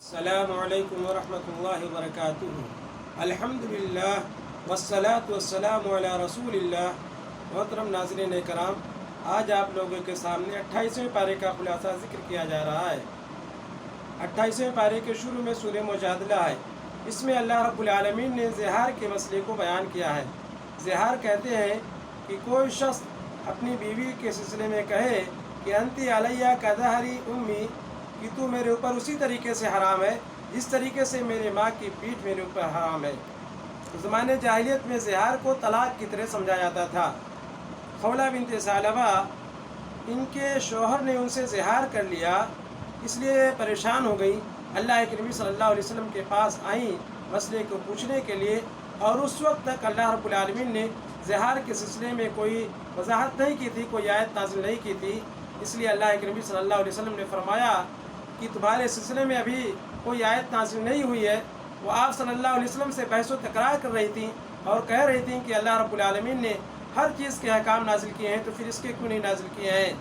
السلام علیکم ورحمۃ اللہ وبرکاتہ۔ الحمدللہ والصلاۃ والسلام علی رسول اللہ۔ محترم ناظرین کرام، آج آپ لوگوں کے سامنے 28ویں پارے کا خلاصہ ذکر کیا جا رہا ہے۔ 28ویں پارے کے شروع میں سورہ مجادلہ ہے۔ اس میں اللہ رب العالمین نے زہار کے مسئلے کو بیان کیا ہے۔ زہار کہتے ہیں کہ کوئی شخص اپنی بیوی کے سلسلے میں کہے کہ انتی علیہ کظہری امی، کہ تو میرے اوپر اسی طریقے سے حرام ہے جس طریقے سے میرے ماں کی پیٹھ میرے اوپر حرام ہے۔ زمانے جاہلیت میں زہار کو طلاق کی طرح سمجھا جاتا تھا۔ خولہ بنت ثعلبہ، ان کے شوہر نے ان سے زہار کر لیا، اس لیے پریشان ہو گئی۔ اللہ کے نبی صلی اللہ علیہ وسلم کے پاس آئیں مسئلے کو پوچھنے کے لیے، اور اس وقت تک اللہ رب العالمین نے زہار کے سلسلے میں کوئی وضاحت نہیں کی تھی، کوئی آیت نازل نہیں کی تھی۔ اس لیے اللہ کے نبی صلی اللہ علیہ وسلم نے فرمایا کہ تمہارے سلسلے میں ابھی کوئی آیت نازل نہیں ہوئی ہے۔ وہ آپ صلی اللہ علیہ وسلم سے بحث و تکرار کر رہی تھیں اور کہہ رہی تھیں کہ اللہ رب العالمین نے ہر چیز کے احکام نازل کیے ہیں، تو پھر اس کے کیوں نہیں نازل کیے ہیں؟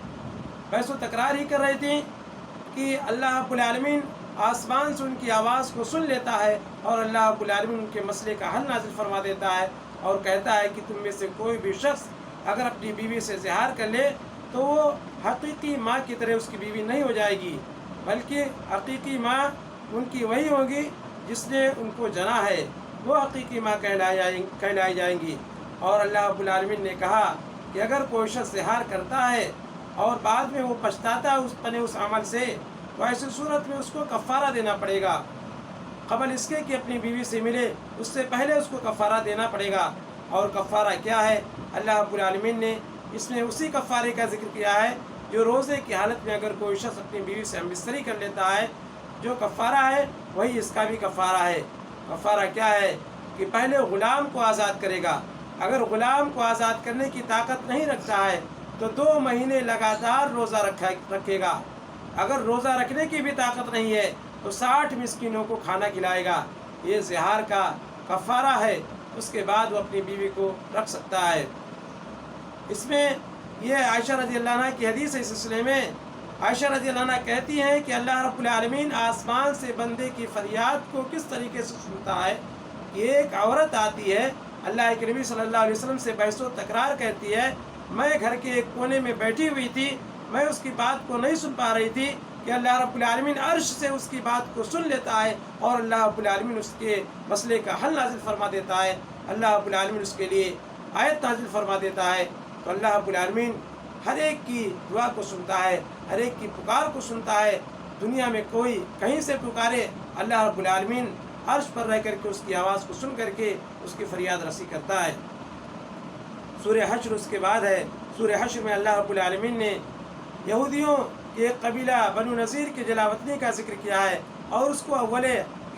بحث و تکرار ہی کر رہی تھیں کہ اللہ رب العالمین آسمان سے ان کی آواز کو سن لیتا ہے، اور اللہ رب العالمین ان کے مسئلے کا حل نازل فرما دیتا ہے، اور کہتا ہے کہ تم میں سے کوئی بھی شخص اگر اپنی بیوی سے زہار کر لے تو وہ حقیقی ماں کی طرح اس کی بیوی نہیں ہو جائے گی، بلکہ حقیقی ماں ان کی وہی ہوگی جس نے ان کو جنا ہے، وہ حقیقی ماں کہلائی جائیں گی۔ اور اللہ رب العالمین نے کہا کہ اگر کوئی شخص زہار کرتا ہے اور بعد میں وہ پچھتاتا ہے اس عمل سے، تو ایسی صورت میں اس کو کفارہ دینا پڑے گا۔ قبل اس کے کہ اپنی بیوی سے ملے، اس سے پہلے اس کو کفارہ دینا پڑے گا۔ اور کفارہ کیا ہے؟ اللہ رب العالمین نے اس میں اسی کفارے کا ذکر کیا ہے جو روزے کی حالت میں اگر کوئی شخص اپنی بیوی سے ہم بستری کر لیتا ہے، جو کفارہ ہے وہی اس کا بھی کفارہ ہے۔ کفارہ کیا ہے؟ کہ پہلے غلام کو آزاد کرے گا۔ اگر غلام کو آزاد کرنے کی طاقت نہیں رکھتا ہے تو 2 مہینے لگاتار روزہ رکھے گا۔ اگر روزہ رکھنے کی بھی طاقت نہیں ہے تو 60 مسکینوں کو کھانا کھلائے گا۔ یہ زہار کا کفارہ ہے۔ اس کے بعد وہ اپنی بیوی کو رکھ سکتا ہے۔ اس میں یہ عائشہ رضی اللہ عنہ کی حدیث ہے۔ اس سلسلے میں عائشہ رضی اللہ عنہ کہتی ہیں کہ اللہ رب العالمین آسمان سے بندے کی فریاد کو کس طریقے سے سنتا ہے کہ ایک عورت آتی ہے، اللہ کے نبی صلی اللہ علیہ وسلم سے بحث و تکرار کرتی ہے، میں گھر کے ایک کونے میں بیٹھی ہوئی تھی، میں اس کی بات کو نہیں سن پا رہی تھی کہ اللہ رب العالمین عرش سے اس کی بات کو سن لیتا ہے، اور اللہ رب العالمین اس کے مسئلے کا حل نازل فرما دیتا ہے، اللہ رب العالمین اس کے لیے آیت نازل فرما دیتا ہے۔ تو اللہ رب العالمین ہر ایک کی دعا کو سنتا ہے، ہر ایک کی پکار کو سنتا ہے۔ دنیا میں کوئی کہیں سے پکارے، اللہ رب العالمین عرش پر رہ کر کے اس کی آواز کو سن کر کے اس کی فریاد رسی کرتا ہے۔ سورہ حشر اس کے بعد ہے۔ سورہ حشر میں اللہ رب العالمین نے یہودیوں کے ایک قبیلہ بنو نذیر کی جلا وطنی کا ذکر کیا ہے، اور اس کو اول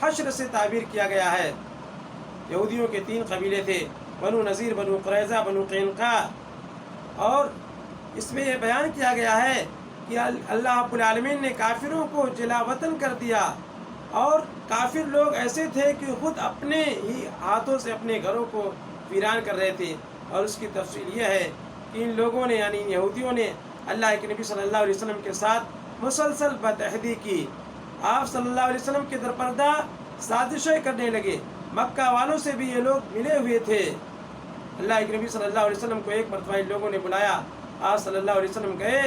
حشر سے تعبیر کیا گیا ہے۔ یہودیوں کے 3 قبیلے تھے، بنو نذیر، بنو قریظہ، بنو قینقاع، اور اس میں یہ بیان کیا گیا ہے کہ اللہ رب العالمین نے کافروں کو جلا وطن کر دیا، اور کافر لوگ ایسے تھے کہ خود اپنے ہی ہاتھوں سے اپنے گھروں کو ویران کر رہے تھے۔ اور اس کی تفصیل یہ ہے کہ ان لوگوں نے یعنی ان یہودیوں نے اللہ کے نبی صلی اللہ علیہ وسلم کے ساتھ مسلسل بدعہدی کی۔ آپ صلی اللہ علیہ وسلم کے درپردہ سازشیں کرنے لگے۔ مکہ والوں سے بھی یہ لوگ ملے ہوئے تھے۔ اللہ کے نبی صلی اللہ علیہ وسلم کو ایک مرتبہ ان لوگوں نے بلایا، آپ صلی اللہ علیہ وسلم گئے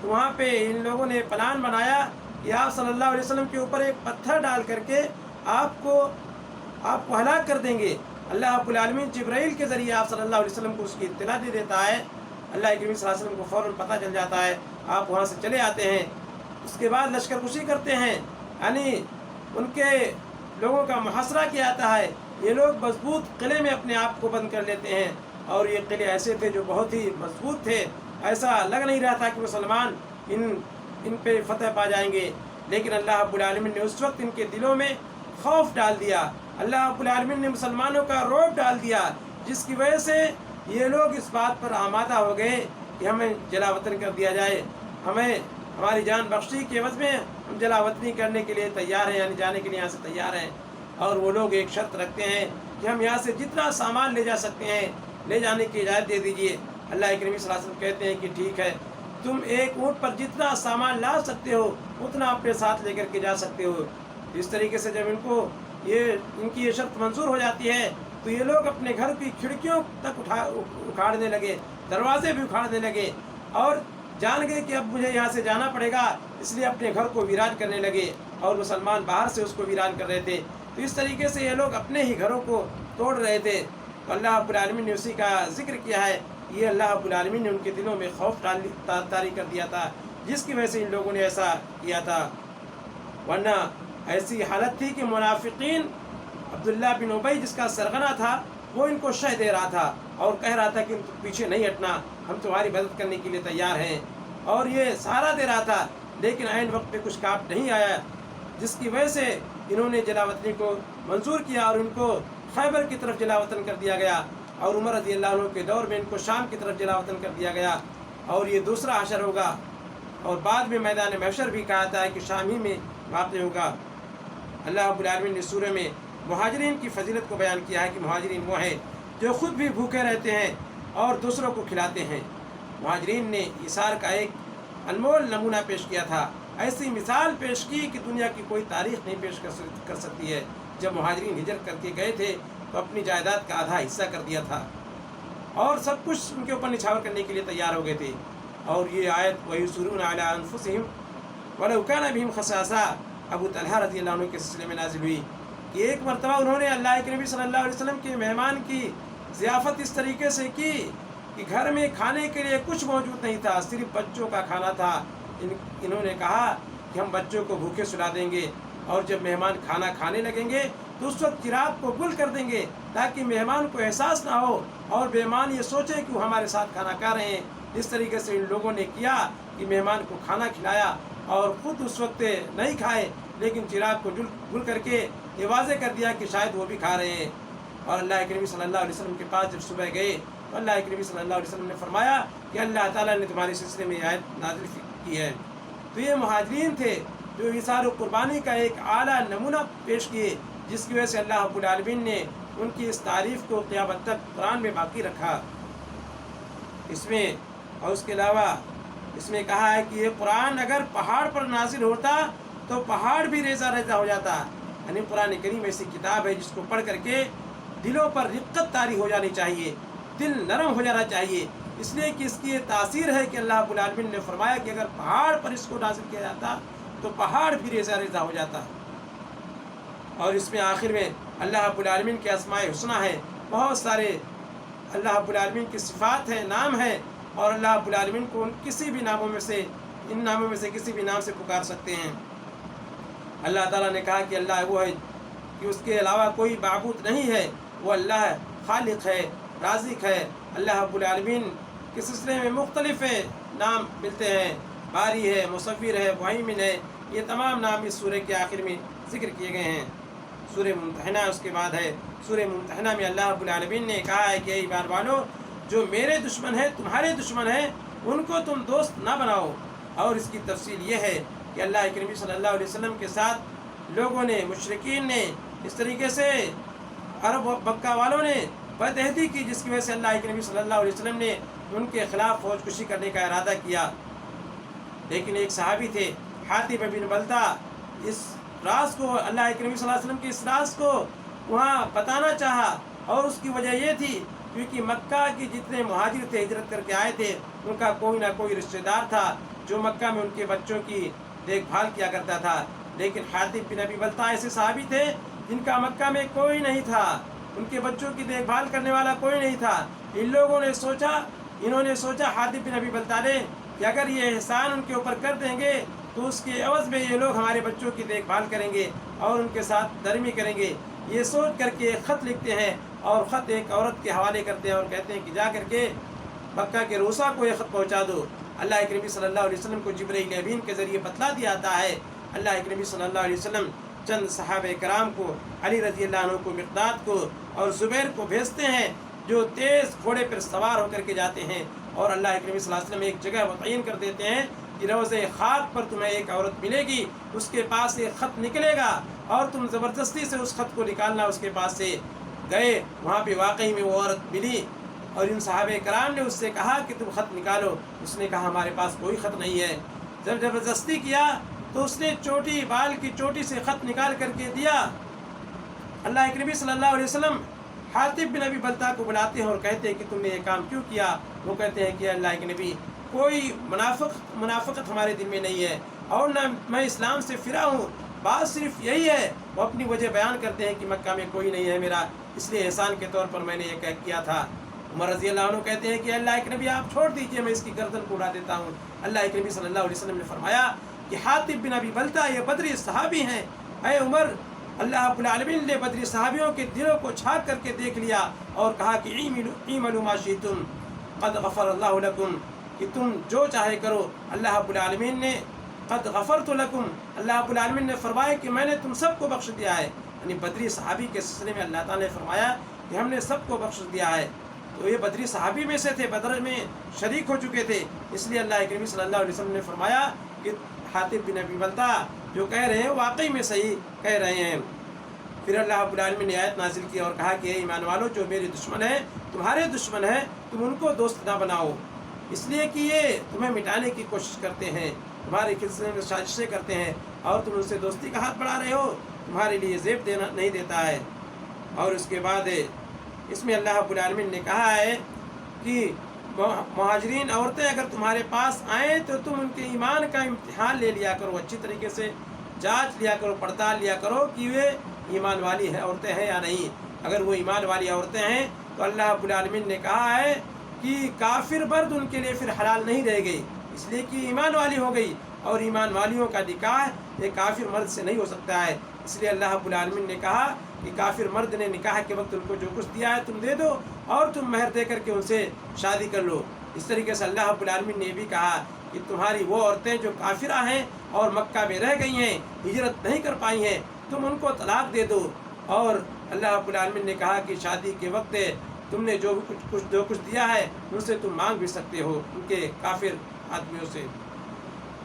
تو وہاں پہ ان لوگوں نے پلان بنایا کہ آپ صلی اللہ علیہ وسلم کے اوپر ایک پتھر ڈال کر کے آپ کو ہلاک کر دیں گے۔ اللہ رب العالمین جبرائیل کے ذریعے آپ صلی اللہ علیہ وسلم کو اس کی اطلاع دے دیتا ہے۔ اللہ کے نبی صلی اللہ علیہ وسلم کو فوراً پتہ چل جاتا ہے، آپ وہاں سے چلے آتے ہیں۔ اس کے بعد لشکر کشی کرتے ہیں، یعنی ان کے لوگوں کا محاصرہ کیا جاتا ہے۔ یہ لوگ مضبوط قلعے میں اپنے آپ کو بند کر لیتے ہیں، اور یہ قلعے ایسے تھے جو بہت ہی مضبوط تھے، ایسا لگ نہیں رہا تھا کہ مسلمان ان پہ فتح پا جائیں گے۔ لیکن اللہ رب العالمین نے اس وقت ان کے دلوں میں خوف ڈال دیا، اللہ رب العالمین نے مسلمانوں کا رعب ڈال دیا، جس کی وجہ سے یہ لوگ اس بات پر آمادہ ہو گئے کہ ہمیں جلا وطن کر دیا جائے، ہمیں ہماری جان بخشی کے عوض میں ہم جلا وطنی کرنے کے لیے تیار ہیں، یعنی جانے کے لیے یہاں سے تیار ہیں۔ اور وہ لوگ ایک شرط رکھتے ہیں کہ ہم یہاں سے جتنا سامان لے جا سکتے ہیں لے جانے کی اجازت دے دیجیے۔ اللہ کے نبی صلی اللہ علیہ وسلم کہتے ہیں کہ ٹھیک ہے، تم ایک اونٹ پر جتنا سامان لا سکتے ہو اتنا اپنے ساتھ لے کر کے جا سکتے ہو۔ इस तरीके से जब इनकी ये शर्त मंजूर हो जाती है तो ये लोग अपने घर की खिड़कियों तक उखाड़ने लगे, दरवाजे भी उखाड़ने लगे और जान गए कि अब मुझे यहाँ से जाना पड़ेगा, इसलिए अपने घर को वीरान करने लगे और मुसलमान बाहर से उसको वीरान कर रहे थे। तो इस तरीके से ये लोग अपने ही घरों को तोड़ रहे थे। तो अल्लाह रब्बुल आलमीन ने उसी का जिक्र किया है। ये अल्लाह रब्बुल आलमीन ने उनके दिलों में खौफ तारी कर दिया था, जिसकी वजह से इन लोगों ने ऐसा किया था। वरना ऐसी हालत थी कि मुनाफिकीन अब्दुल्ला बिन उबई जिसका सरगना था वो इनको शह दे रहा था और कह रहा था कि तुम पीछे नहीं हटना, हम तुम्हारी मदद करने के लिए तैयार हैं, और ये सहारा दे रहा था। लेकिन ऐन वक्त पे कुछ काम नहीं आया, जिसकी वजह से इन्होंने जलावतनी को मंजूर किया और इनको खैबर की तरफ जलावतन कर दिया गया और उमर रज़ी अल्लाह अन्हु के दौर में इनको शाम की तरफ जलावतन कर दिया गया। और ये दूसरा हशर होगा और बाद में मैदान महशर भी कहा था कि शाम ही में वाक़ होगा। अल्लाह रब्बुल आलमीन ने सूरह में मुहाजिरीन की फजीलत को बयान किया है कि मुहाजिरीन वो हैं जो ख़ुद भी भूखे रहते हैं और दूसरों को खिलाते हैं। मुहाजिरीन ने इसार का एक अनमोल नमूना पेश किया था, ऐसी मिसाल पेश की कि दुनिया की कोई तारीख़ नहीं पेश कर सकती है। जब मुहाजिरीन हिजरत करके गए थे तो अपनी जायदाद का आधा हिस्सा कर दिया था और सब कुछ उनके ऊपर निछावर करने के लिए तैयार हो गए थे। और ये आयत वयुसिरून अला अनफुसिहिम वलौ काना बिहिम खसासा अबू तलहा रज़ी अल्लाह अन्हु के सिलसिले में नाजिल हुई कि एक मरतबा उन्होंने अल्लाह के नबी सल्लल्लाहु अलैहि वसल्लम के मेहमान की ज़ियाफ़त इस तरीके से की कि घर में खाने के लिए कुछ मौजूद नहीं था, सिर्फ बच्चों का खाना था। इन्होंने कहा कि हम बच्चों को भूखे सुला देंगे और जब मेहमान खाना खाने लगेंगे तो उस वक्त चिराग को गुल कर देंगे ताकि मेहमान को एहसास ना हो और मेहमान ये सोचे कि वो हमारे साथ खाना खा रहे हैं। इस तरीके से इन लोगों ने किया कि मेहमान को खाना खिलाया और ख़ुद उस वक्त नहीं खाए, लेकिन चिराग को गुल करके ये वाज़े कर दिया कि शायद वो भी खा रहे हैं। और अल्लाह के नबी सल्लल्लाहु अलैहि वसल्लम के पास जब सुबह गए तो अल्लाह के नबी सल्लल्लाहु अलैहि वसल्लम ने फरमाया कि अल्लाह ताला ने तुम्हारे सिलसिले में आयत नाज़िल की है। तो ये मुहाजिरीन थे जो इसार कुर्बानी का एक आला नमूना पेश किए, जिसकी वजह से अल्लाह रब्बुल आलमीन ने उनकी इस तारीफ़ को क़यामत तक कुरान में बाकी रखा। इसमें और उसके अलावा इसमें कहा है कि ये कुरान अगर पहाड़ पर नाजिल होता तो पहाड़ भी रेजा रेजा हो जाता। यानी कुरान करीम ऐसी किताब है जिसको पढ़ करके दिलों पर रिक्कत तारी हो जानी चाहिए, दिल नरम हो जाना चाहिए, इसलिए कि इसकी ये तासीर है कि अल्लाह रब्बुल आलमीन ने फरमाया कि अगर पहाड़ पर इसको नाजिल किया जाता तो पहाड़ भी रेजा रेजा हो जाता। और इसमें आखिर में अल्लाह रब्बुल आलमीन के अस्माए हुस्ना है, बहुत सारे अल्लाह रब्बुल आलमीन की सिफ़ात है, नाम है, और अल्लाह रब्बुल आलमीन को किसी भी नामों में से, इन नामों में से किसी भी नाम से पुकार सकते हैं। अल्लाह ताला ने कहा कि अल्लाह वो है कि उसके अलावा कोई माबूद नहीं है, वो अल्लाह खालिक है, राज़िक है। अल्लाह रब्बुल आलमीन के सिलसिले में मुख्तलिफ नाम मिलते हैं, बारी है, मुसव्विर है, मुहैमिन है, ये तमाम नाम इस सूरह के आखिर में ज़िक्र किए गए हैं। सूरह मुम्तहिना उसके बाद है। सूरह मुम्तहिना में अल्लाह रब्बुल आलमीन ने कहा है कि ऐ ईमान वालों, जो मेरे दुश्मन हैं, तुम्हारे दुश्मन हैं, उनको तुम दोस्त ना बनाओ। और इसकी तफसील ये है कि अल्लाह के नबी सल्लल्लाहु अलैहि वसल्लम के साथ लोगों ने, मुशरिकीन ने इस तरीके से अरब मक्का वालों ने बदअहदी की, जिसकी वजह से अल्लाह के नबी सल्लल्लाहु अलैहि वसल्लम ने उनके ख़िलाफ़ फौजकुशी करने का इरादा किया। लेकिन एक सहाबी थे हातिब बिन बल्ता, इस राज को, अल्लाह के नबी सल्लल्लाहु अलैहि वसल्लम के इस राज को वहाँ बताना चाहा, और उसकी वजह ये थी क्योंकि मक्का के जितने मुहाजिर थे, हिजरत करके आए थे, उनका कोई ना कोई रिश्तेदार था जो मक्का में उनके बच्चों की देखभाल किया करता था। लेकिन हातिब बिन अबी बल्ता ऐसे सहाबी थे जिनका मक्का में कोई नहीं था, उनके बच्चों की देखभाल करने वाला कोई नहीं था। इन्होंने सोचा हातिब बिन अबी बल्ता ने कि अगर ये एहसान उनके ऊपर कर देंगे तो उसके एवज़ में ये लोग हमारे बच्चों की देखभाल करेंगे और उनके साथ नरमी करेंगे। ये सोच करके एक ख़त लिखते हैं और ख़त एक औरत के हवाले करते हैं और कहते हैं कि जा करके मक्का के रूसा को ये ख़त पहुँचा दो। अल्लाह के नबी सल्लल्लाहु अलैहि वसल्लम को जिब्रील अमीन के ज़रिए बतला दिया जाता है। अल्लाह के नबी सल्लल्लाहु अलैहि वसल्लम चंद सहाबे कराम को, अली रज़ी अल्लाह अन्हु को, मिक़दाद को और ज़ुबैर को भेजते हैं जो तेज़ घोड़े पर सवार होकर के जाते हैं। और अल्लाह के नबी सल्लल्लाहु अलैहि वसल्लम एक जगह मुतय्यन कर देते हैं कि रोज़े खाक पर तुम्हें एक औरत मिलेगी, उसके पास एक ख़त निकलेगा और तुम ज़बरदस्ती से उस ख़त को निकालना। उसके पास से गए, वहाँ पे वाकई में वो औरत मिली और इन सहाबे कराम ने उससे कहा कि तुम ख़त निकालो। उसने कहा हमारे पास कोई ख़त नहीं है। जब ज़बरदस्ती किया تو उसने चोटी बाल की चोटी से ख़त निकाल करके दिया। अल्लाह के नबी सल्लल्लाहु अलैहि वसल्लम हातिब बिन अबी बल्ता को बुलाते हैं और कहते हैं कि तुमने ये काम क्यों किया। वो कहते हैं कि अल्लाह के नबी कोई मुनाफिकत हमारे दिल में नहीं है और न मैं इस्लाम से फिरा हूँ, बात सिर्फ यही है। वो अपनी वजह बयान करते हैं कि मक्का में कोई नहीं है मेरा, इसलिए एहसान के तौर पर मैंने ये किया था। उमर रज़ी अल्लाह अन्हु कहते हैं कि अल्लाह के नबी आप छोड़ दीजिए, मैं इसकी गर्दन को उड़ा देता हूँ। अल्लाह के नबी सल्लल्लाहु अलैहि वसल्लम ने फरमाया कि हातिब बिन अबी बल्ता ये बदरी सहाबी हैं। ऐ उमर, अल्लाह रब्बुल आलमीन ने बदरी सहाबियों के दिलों को छाक करके देख लिया और कहा कि ईमलू मा शिअ्तुम क़द गफ़रल्लाहु लकुम, कि तुम जो चाहे करो। अल्लाह रब्बुल आलमीन ने क़द गफ़रतु लकुम, अल्लाह रब्बुल आलमीन ने फरमाया कि मैंने तुम सबको बख्श दिया है। यानी बदरी सहाबी के सिलसिले में अल्लाह ताला ने फरमाया कि हमने सबको बख्श दिया है। तो ये बदरी सहाबी में से थे, बदर में शरीक हो चुके थे, इसलिए अल्लाह के नबी सल्लल्लाहु अलैहि वसल्लम ने फरमाया कि हातिब बिन अबी बल्ता जो कह रहे हैं वाकई में सही कह रहे हैं। फिर अल्लाह रब्बुल आलमीन ने आयत नाजिल की और कहा कि ईमान वालों, जो मेरे दुश्मन हैं, तुम्हारे दुश्मन हैं, तुम उनको दोस्त ना बनाओ, इसलिए कि ये तुम्हें मिटाने की कोशिश करते हैं, तुम्हारे सिलसिले में साजिशें करते हैं और तुम उनसे दोस्ती का हाथ बढ़ा रहे हो, तुम्हारे लिए ज़ेब देना नहीं देता है। और उसके बाद इसमें अल्लाह रब्बुल आलमीन ने कहा है कि मुहाजिरीन औरतें अगर तुम्हारे पास आएँ तो तुम उनके ईमान का इम्तिहान ले लिया करो, अच्छी तरीके से जांच लिया करो, पड़ताल लिया करो कि वे ईमान वाली है औरतें हैं या नहीं। अगर वो ईमान वाली औरतें हैं तो अल्लाह रब्बुल आलमीन ने कहा है कि काफिर मर्द उनके लिए फिर हलाल नहीं रह गई, इसलिए कि ईमान वाली हो गई और ईमान वालियों का निकाह एक काफिर मर्द से नहीं हो सकता है। इसलिए अल्लाह रब्बुल आलमीन ने कहा कि काफिर मर्द ने निकाह के वक्त उनको जो कुछ दिया है तुम दे दो और तुम महर दे करके उनसे शादी कर लो। इस तरीके से अल्लाह रब्बुल आलमीन ने भी कहा कि तुम्हारी वो औरतें जो काफिरा हैं और मक्का में रह गई हैं, हिजरत नहीं कर पाई हैं, तुम उनको तलाक दे दो। और अल्लाह रब्बुल आलमीन ने कहा कि शादी के वक्त तुमने जो कुछ दिया है उनसे तुम मांग भी सकते हो, उनके काफिर आदमियों से।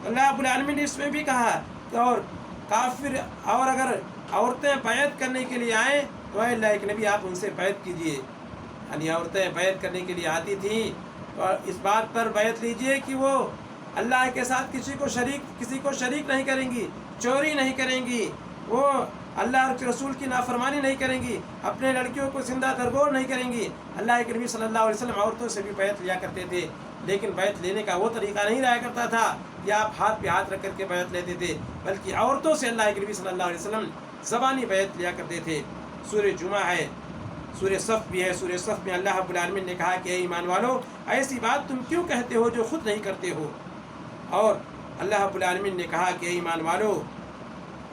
अल्लाह रब्बुल आलमीन ने इसमें भी कहा कि और काफिर और अगर औरतें बैत करने के लिए आएँ तो अल्लाह के नबी आप उनसे बैत कीजिए। यानी औरतें बैत करने के लिए आती थी तो इस बात पर बैत लीजिए कि वो अल्लाह के साथ किसी को शरीक नहीं करेंगी, चोरी नहीं करेंगी, वो अल्लाह के रसूल की नाफरमानी नहीं करेंगी, अपने लड़कियों को जिंदा दरगोर नहीं करेंगी। अल्लाह के नबी सल्लल्लाहु अलैहि वसल्लम औरतों से भी बैत लिया करते थे, लेकिन बैत लेने का वो तरीका नहीं रहा करता था कि आप हाथ पे हाथ रख करके बैत लेते थे, बल्कि औरतों से अल्लाह के नबी सल्लल्लाहु अलैहि वसल्लम ज़बानी बैत लिया करते थे। सूरह जुमा है, सूरह सफ़ भी है। सूरह सफ़ में अल्लाह रब्बुल आलमीन ने कहा कि ईमान वालों, ऐसी बात तुम क्यों कहते हो जो खुद नहीं करते हो। और अल्लाह रब्बुल आलमीन ने कहा कि ईमान वालों,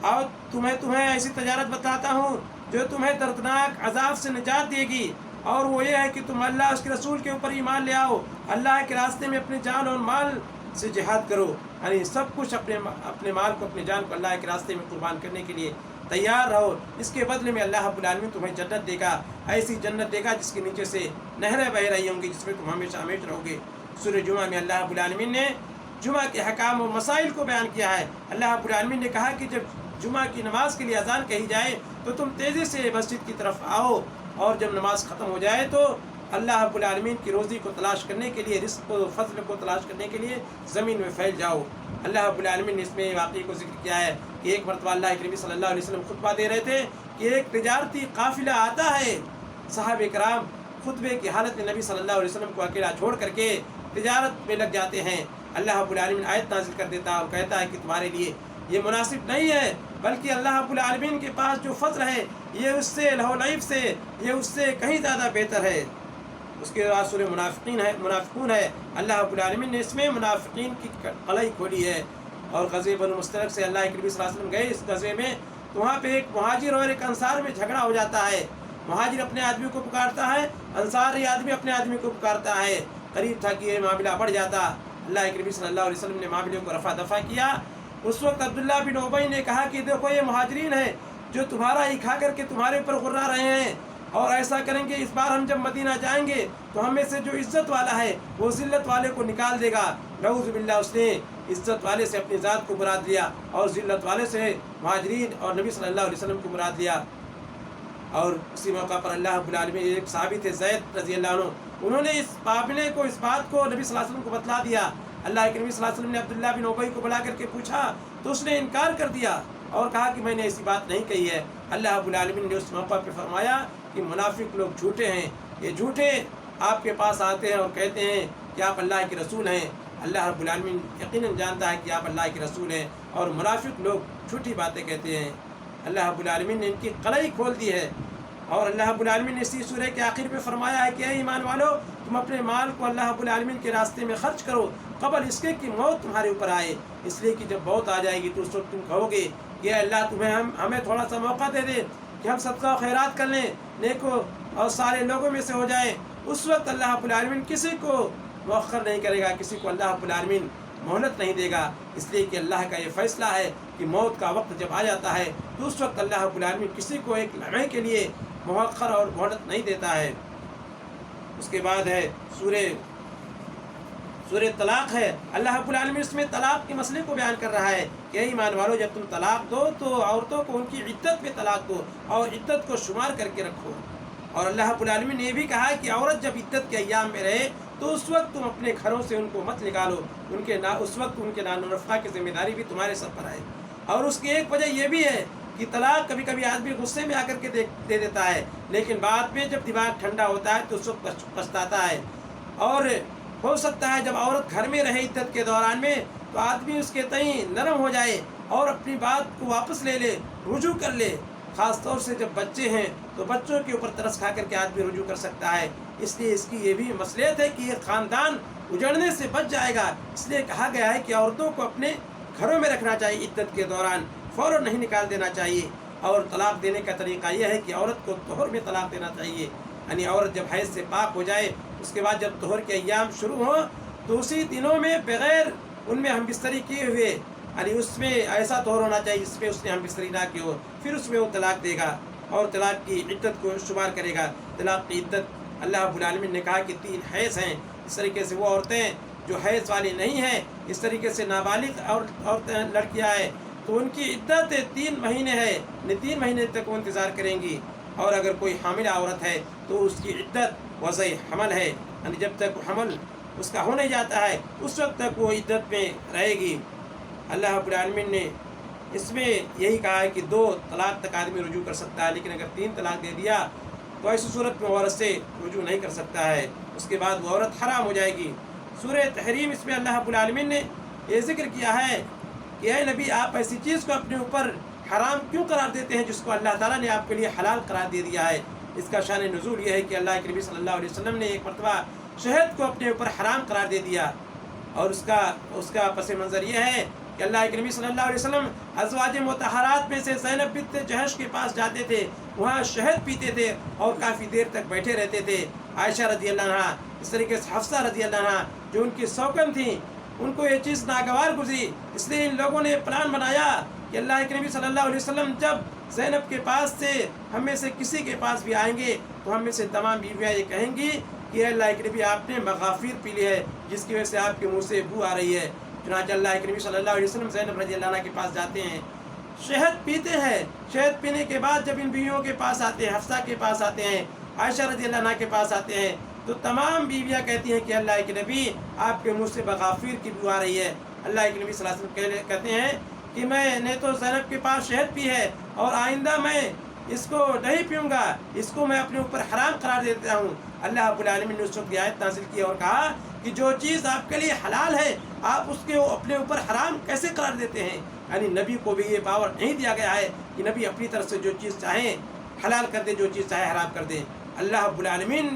और तुम्हें ऐसी तजारत बताता हूँ जो तुम्हें दर्दनाक अजाब से निजात देगी, और वो ये है कि तुम अल्लाह उसके रसूल के ऊपर ईमान ले आओ, अल्लाह के रास्ते में अपनी जान और माल से जिहाद करो। यानी सब कुछ अपने माल को, अपनी जान को अल्लाह के रास्ते में कुर्बान करने के लिए तैयार रहो। इसके बदले में अल्लाह रब्बुल आलमीन तुम्हें जन्नत देगा, ऐसी जन्नत देगा जिसके नीचे से नहरें बह रही होंगी, जिसमें तुम हमेशा हमेशा रहोगे। सूरह जुमा में अल्लाह रब्बुल आलमीन ने जुमा के हकाम और मसाइल को बयान किया है। अल्लाह रब्बुल आलमीन ने कहा कि जब जुमा की नमाज के लिए अजान कही जाए तो तुम तेज़ी से मस्जिद की तरफ आओ, और जब नमाज ख़त्म हो जाए तो अल्लाह रब्बुल आलमीन की रोज़ी को तलाश करने के लिए, रिस्क को, फजल को तलाश करने के लिए ज़मीन में फैल जाओ। अल्लाह रब्बुल आलमीन ने इसमें वाक़ई को जिक्र किया है कि एक मरतबा अल्लाह के नबी सल्लल्लाहु अलैहि वसल्लम खुतबा दे रहे थे कि एक तिजारती काफ़िला आता है, सहाबे कराम खुतबे की हालत में नबी सल्लल्लाहु अलैहि वसल्लम को अकेला छोड़ करके तिजारत में लग जाते हैं। अल्लाह रब्बुल आलमीन आयत नाज़िल कर देता है और कहता है कि तुम्हारे लिए ये मुनासिब नहीं है, बल्कि अल्लाह रब्बुल आलमीन के पास जो फज़ल है ये उससे लहौलैब से, ये उससे कहीं ज़्यादा बेहतर है। उसके बाद सूरह मुनाफिकून है। अल्लाह रब्बुल आलमीन ने इसमें मुनाफिकीन की कलाई खोली है। और ग़ज़वे बनु मुस्तलिक़ से अल्लाह के नबी सल्लल्लाहु अलैहि वसल्लम गए इस ग़ज़वे में, तो वहाँ पे एक मुहाजिर और एक अंसार में झगड़ा हो जाता है। मुहाजिर अपने आदमी को पुकारता है, अंसारी आदमी अपने आदमी को पुकारता है। करीब था कि ये मामला बढ़ जाता। अल्लाह के नबी सल्लल्लाहु अलैहि वसल्लम ने मामले को रफ़ा दफ़ा किया। उस वक्त अब्दुल्ला बिन उबई ने कहा कि देखो ये मुहाजिरीन हैं जो तुम्हारा ही खा करके तुम्हारे ऊपर गुर्रा रहे हैं, और ऐसा करेंगे इस बार हम जब मदीना जाएंगे तो हमें से जो इज़्ज़त वाला है वो ज़िल्लत वाले को निकाल देगा। नऊज़ु बिल्लाह, उसने इज़्ज़त वाले से अपनी ज़ात को मुराद लिया और ज़िल्लत वाले से मुहाजिरीन और नबी सल्लल्लाहु अलैहि वसल्लम को मुराद लिया। और उसी मौका पर अल्लाह रब्बुल आलमीन, एक सहाबी थे ज़ैद रज़ी अल्लाह अन्हु, उन्होंने इस मामले को, इस बात को नबी सल्लल्लाहु अलैहि वसल्लम को बतला दिया। अल्लाह के नबी सल्लल्लाहु अलैहि वसल्लम ने अब्दुल्लाह बिन उबई को बुला करके पूछा तो उसने इनकार कर दिया और कहा कि मैंने ऐसी बात नहीं कही है। अल्लाह रब्बुल आलमीन ने उस मौका पर फरमाया कि मुनाफिक लोग झूठे हैं, ये झूठे आपके पास आते हैं और कहते हैं कि आप अल्लाह के रसूल हैं। अल्लाह रब्बुल आलमीन यकीनन जानता है कि आप अल्लाह के रसूल हैं, और मुनाफिक लोग झूठी बातें कहते हैं। अल्लाह रब्बुल आलमीन ने इनकी कलाई खोल दी है। और अल्लाह रब्बुल आलमीन ने इसी सूरह के आखिर में फरमाया है कि ऐ ईमान वालो, तुम अपने माल को अल्लाह रब्बुल आलमीन के रास्ते में खर्च करो कबल इसके कि मौत तुम्हारे ऊपर आए, इसलिए कि जब मौत आ जाएगी तो उस वक्त तुम कहोगे कि अल्लाह तुम्हें हमें थोड़ा सा मौका दे दे कि हम सदका खैरात कर लें, नेको और सारे लोगों में से हो जाएं। उस वक्त अल्लाह रब्बुल आलमीन किसी को मौखर नहीं करेगा, किसी को अल्लाह रब्बुल आलमीन मोहलत नहीं देगा, इसलिए कि अल्लाह का ये फैसला है कि मौत का वक्त जब आ जाता है तो उस वक्त अल्लाह रब्बुल आलमीन किसी को एक लम्हे के लिए मौखर और मोहलत नहीं देता है। उसके बाद है सूरह तलाक है। अल्लाह रब्बुल आलमीन इसमें तलाक के मसले को बयान कर रहा है कि ईमान वालों, जब तुम तलाक दो तो औरतों को उनकी इद्दत में तलाक दो और इद्दत को शुमार करके रखो। और अल्लाह रब्बुल आलमीन ने भी कहा है कि औरत जब इद्दत के अय्याम में रहे तो उस वक्त तुम अपने घरों से उनको मत निकालो, उस वक्त उनके नानो नफ़ा की जिम्मेदारी भी तुम्हारे सर पर आए। और उसकी एक वजह यह भी है कि तलाक कभी कभी आदमी गुस्से में आकर के दे देता है, लेकिन बाद में जब दिमाग ठंडा होता है तो उस वक्त पछताता है। और हो सकता है जब औरत घर में रहे इद्दत के दौरान में तो आदमी उसके तई नरम हो जाए और अपनी बात को वापस ले ले, रुजू कर ले। ख़ास तौर से जब बच्चे हैं तो बच्चों के ऊपर तरस खा करके आदमी रुजू कर सकता है। इसलिए इसकी ये भी मसलियत है कि ये ख़ानदान उजड़ने से बच जाएगा। इसलिए कहा गया है कि औरतों को अपने घरों में रखना चाहिए, इद्दत के दौरान फ़ौरन नहीं निकाल देना चाहिए। और तलाक देने का तरीका यह है कि औरत को तोहर में तलाक देना चाहिए, यानी औरत जब हैज़ से पाक हो जाए उसके बाद जब तोहर के अय्याम शुरू हों तो उसी दिनों में बग़ैर उनमें हम बिस्तरी किए हुए, यानी उसमें ऐसा तोहर होना चाहिए जिसमें उसने हम बिस्तरी ना की हो, फिर उसमें वो तलाक देगा और तलाक की इद्दत को शुमार करेगा। तलाक की इद्दत अल्लाह रब्बुल आलमीन ने कहा कि 3 हैज़ हैं। इस तरीके से वो औरतें जो हैज़ वाली नहीं हैं, इस तरीके से नाबालिग औरतें लड़कियाँ हैं तो उनकी इद्दत 3 महीने है, 3 महीने तक वो इंतज़ार करेंगी। और अगर कोई हामिला औरत है तो उसकी इद्दत वज़ई हमल है, यानी जब तक हमल उसका हो नहीं जाता है उस वक्त तक वो इद्दत में रहेगी। अल्लाह रब्बुल आलमीन ने इसमें यही कहा है कि 2 तलाक तक आदमी रुजू कर सकता है, लेकिन अगर 3 तलाक दे दिया तो ऐसी सूरत में औरत से रुजू नहीं कर सकता है, उसके बाद वो औरत हराम हो जाएगी। सूरह तहरीम इसमें अल्लाह रब्बुल आलमीन ने ये ज़िक्र किया है कि ऐ नबी, आप ऐसी चीज़ को अपने ऊपर हराम क्यों करार देते हैं जिसको अल्लाह ताला ने आपके लिए हलाल करार दे दिया है। इसका शान नुज़ूल यह है कि अल्लाह के नबी सल्लल्लाहु अलैहि वसल्लम ने एक मरतबा शहद को अपने ऊपर हराम करार दे दिया, और उसका पस मंज़र यह है कि अल्लाह के नबी सल्लल्लाहु अलैहि वसल्लम अज़वाज मुतहरात में से ज़ैनब बिन्त जहश के पास जाते थे, वहाँ शहद पीते थे और काफ़ी देर तक बैठे रहते थे। आयशा रज़ियल्लाहु अन्हा, इस तरीके से हफ्सा रज़ियल्लाहु अन्हा जो उनकी सौकन थी, उनको ये चीज़ नागवार गुजरी। इसलिए इन लोगों ने प्लान बनाया कि अल्लाह के नबी सल्लल्लाहु अलैहि वसल्लम जब ज़ैनब के पास से हम में से किसी के पास भी आएंगे तो हम में से तमाम बीवियाँ ये कहेंगी कि अल्लाह के नबी आपने मगाफिर पी ली है जिसकी वजह से आपके मुँह से बू आ रही है। चुनांचे अल्लाह के नबी सल्लल्लाहु अलैहि वसल्लम ज़ैनब रज़ियल्लाहु अन्हा के पास जाते हैं, शहद पीते हैं। शहद पीने के बाद जब इन बीवियों के पास आते हैं, हफ्सा के पास आते हैं, आयशा रज़ियल्लाहु अन्हा के पास आते हैं, तो तमाम बीवियाँ कहती हैं कि अल्लाह के नबी आपके मुँह से मगाफिर की बू आ रही है। अल्लाह के नबी सल्लल्लाहु अलैहि वसल्लम कहते हैं कि मैंने तो ज़ैनब के पास शहद पी है और आइंदा मैं इसको नहीं पीऊँगा, इसको मैं अपने ऊपर हराम करार देता हूँ। अल्लाह रब्बुल आलमीन ने उस वक्त आयत नाज़िल की और कहा कि जो चीज़ आपके लिए हलाल है आप उसके अपने ऊपर हराम कैसे करार देते हैं। यानी नबी को भी ये पावर नहीं दिया गया है कि नबी अपनी तरफ से जो चीज़ चाहें हलाल कर दे, जो चीज़ चाहे हराम कर दे। अल्लाह रब्बुल आलमीन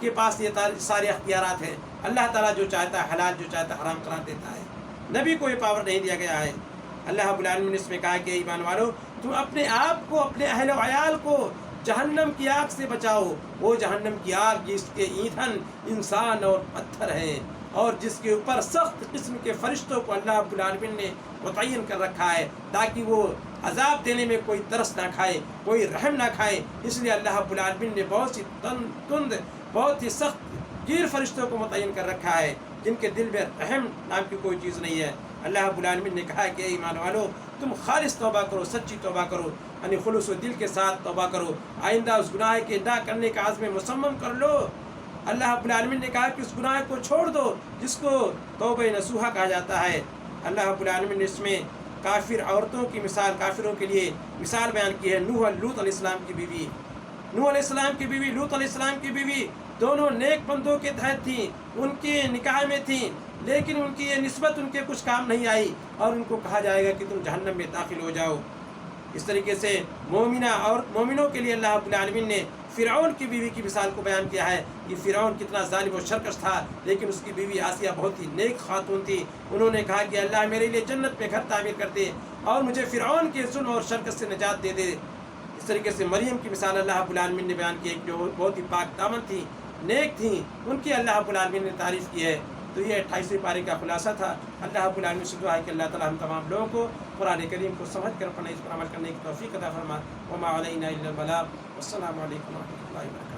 के पास ये सारे अख्तियारात हैं। अल्लाह ताला जो चाहता है हलाल, जो चाहता है हराम करार देता है। नबी को ये पावर नहीं दिया गया है। अल्लाह रब्बुल आलमीन ने इसमें कहा कि ईमान वालों, तुम अपने आप को, अपने अहल व अयाल को जहन्नम की आग से बचाओ। वो जहन्नम की आग जिसके ईंधन इंसान और पत्थर हैं और जिसके ऊपर सख्त किस्म के फरिश्तों को अल्लाह रब्बुल आलमीन ने मुतय्यन कर रखा है ताकि वो अजाब देने में कोई तरस ना खाए, कोई रहम ना खाए। इसलिए अल्लाह रब्बुल आलमीन ने बहुत सी तुंद, बहुत ही सख्त गिर फरिश्तों को मुतय्यन कर रखा है जिनके दिल में रहम नाम की कोई चीज़ नहीं है। अल्लाह रब्बुल आलमीन ने कहा है कि ईमान वालों, तुम खालिस तौबा करो, सच्ची तौबा करो, यानी खुलूस दिल के साथ तौबा करो। आइंदा उस गुनाह के ना करने का आज़्म मुसम्मम कर लो। اللہ رب العالمین نے کہا کہ اس گناہ کو چھوڑ دو جس کو توبہ نصوحہ کہا جاتا ہے۔ اللہ رب العالمین نے اس میں کافر عورتوں کی مثال، کافروں کے لیے مثال بیان کی ہے۔ لوط علیہ السلام کی بیوی، نوح علیہ السلام کی بیوی، لوط علیہ السلام کی بیوی، دونوں نیک بندوں کے تحت تھیں، ان کے نکاح میں تھیں، لیکن ان کی یہ نسبت ان کے کچھ کام نہیں آئی اور ان کو کہا جائے گا کہ تم جہنم میں داخل ہو جاؤ۔ اس طریقے سے مومنہ اور مومنوں کے لیے اللہ رب العالمین نے فرعون کی بیوی کی مثال کو بیان کیا ہے کہ فرعون کتنا ظالم و سرکش تھا، لیکن اس کی بیوی آسیہ بہت ہی نیک خاتون تھی۔ انہوں نے کہا کہ اللہ میرے لیے جنت میں گھر تعمیر کر دے اور مجھے فرعون کے ظلم اور شرکت سے نجات دے دے۔ اس طریقے سے مریم کی مثال اللہ رب العالمین نے بیان کی ہے، جو بہت ہی پاک دامن تھی، نیک تھیں، ان کی اللہ رب العالمین نے تعریف کی ہے۔ تو یہ 28ویں پارے کا خلاصہ تھا۔ اللہ رب العالمین سے دعا ہے کہ اللہ تعالی ہم تمام لوگوں کو قرآن کریم کو سمجھ کر اپنے اس پر عمل کرنے کی توفیق عطا فرما۔ وما علینا الا البلاغ۔ والسلام علیکم ورحمۃ اللہ وبرکاتہ۔